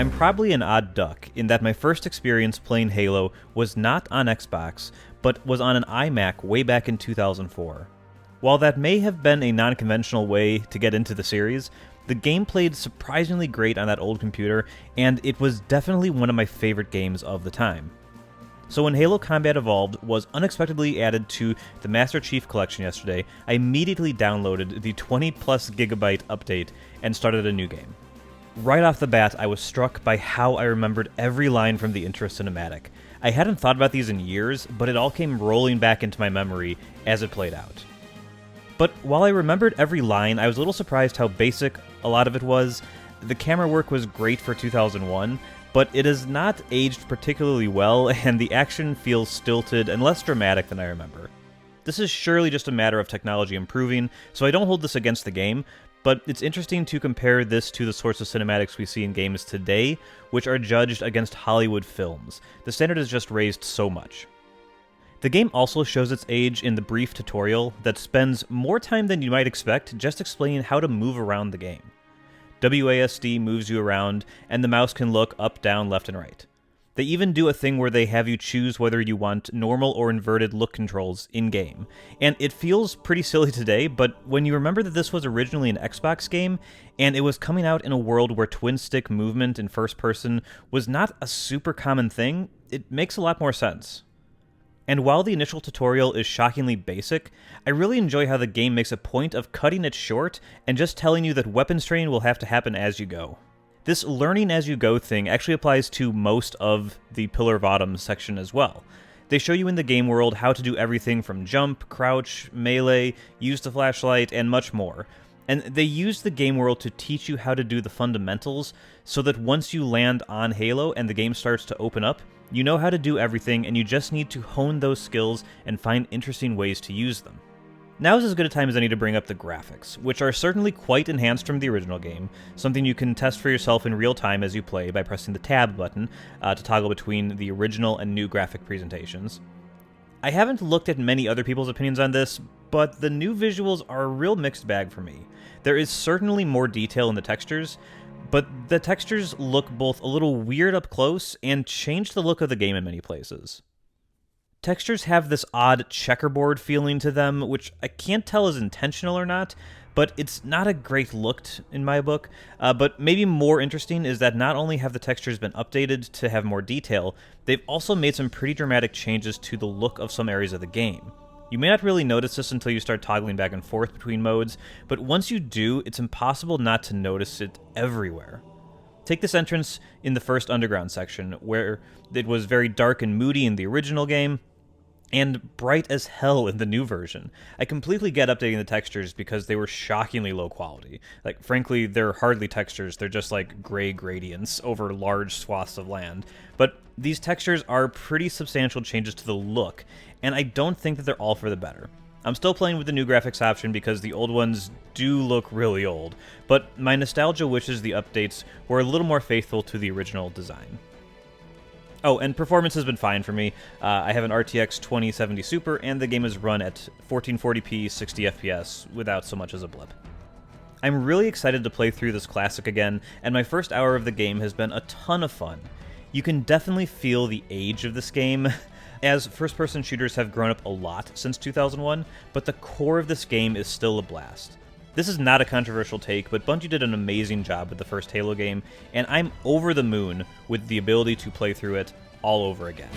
I'm probably an odd duck in that my first experience playing Halo was not on Xbox, but was on an iMac way back in 2004. While that may have been a non-conventional way to get into the series, the game played surprisingly great on that old computer, and it was definitely one of my favorite games of the time. So when Halo Combat Evolved was unexpectedly added to the Master Chief Collection yesterday, I immediately downloaded the 20-plus gigabyte update and started a new game. Right off the bat, I was struck by how I remembered every line from the intro cinematic. I hadn't thought about these in years, but it all came rolling back into my memory as it played out. But while I remembered every line, I was a little surprised how basic a lot of it was. The camera work was great for 2001, but it has not aged particularly well, and the action feels stilted and less dramatic than I remember. This is surely just a matter of technology improving, so I don't hold this against the game, but it's interesting to compare this to the sorts of cinematics we see in games today, which are judged against Hollywood films. The standard is just raised so much. The game also shows its age in the brief tutorial that spends more time than you might expect just explaining how to move around the game. WASD moves you around, and the mouse can look up, down, left, and right. They even do a thing where they have you choose whether you want normal or inverted look controls in-game. And it feels pretty silly today, but when you remember that this was originally an Xbox game, and it was coming out in a world where twin-stick movement in first person was not a super common thing, it makes a lot more sense. And while the initial tutorial is shockingly basic, I really enjoy how the game makes a point of cutting it short and just telling you that weapons training will have to happen as you go. This learning as you go thing actually applies to most of the Pillar of Autumn section as well. They show you in the game world how to do everything from jump, crouch, melee, use the flashlight, and much more. And they use the game world to teach you how to do the fundamentals so that once you land on Halo and the game starts to open up, you know how to do everything and you just need to hone those skills and find interesting ways to use them. Now is as good a time as any to bring up the graphics, which are certainly quite enhanced from the original game, something you can test for yourself in real time as you play by pressing the Tab button to toggle between the original and new graphic presentations. I haven't looked at many other people's opinions on this, but the new visuals are a real mixed bag for me. There is certainly more detail in the textures, but the textures look both a little weird up close and change the look of the game in many places. Textures have this odd checkerboard feeling to them, which I can't tell is intentional or not, but it's not a great look in my book. But maybe more interesting is that not only have the textures been updated to have more detail, they've also made some pretty dramatic changes to the look of some areas of the game. You may not really notice this until you start toggling back and forth between modes, but once you do, it's impossible not to notice it everywhere. Take this entrance in the first underground section, where it was very dark and moody in the original game, and bright as hell in the new version. I completely get updating the textures because they were shockingly low quality. Like, frankly, they're hardly textures, they're just like gray gradients over large swaths of land. But these textures are pretty substantial changes to the look, and I don't think that they're all for the better. I'm still playing with the new graphics option because the old ones do look really old, but my nostalgia wishes the updates were a little more faithful to the original design. Oh, and performance has been fine for me. I have an RTX 2070 Super, and the game is run at 1440p 60 FPS without so much as a blip. I'm really excited to play through this classic again, and my first hour of the game has been a ton of fun. You can definitely feel the age of this game, as first-person shooters have grown up a lot since 2001, but the core of this game is still a blast. This is not a controversial take, but Bungie did an amazing job with the first Halo game, and I'm over the moon with the ability to play through it all over again.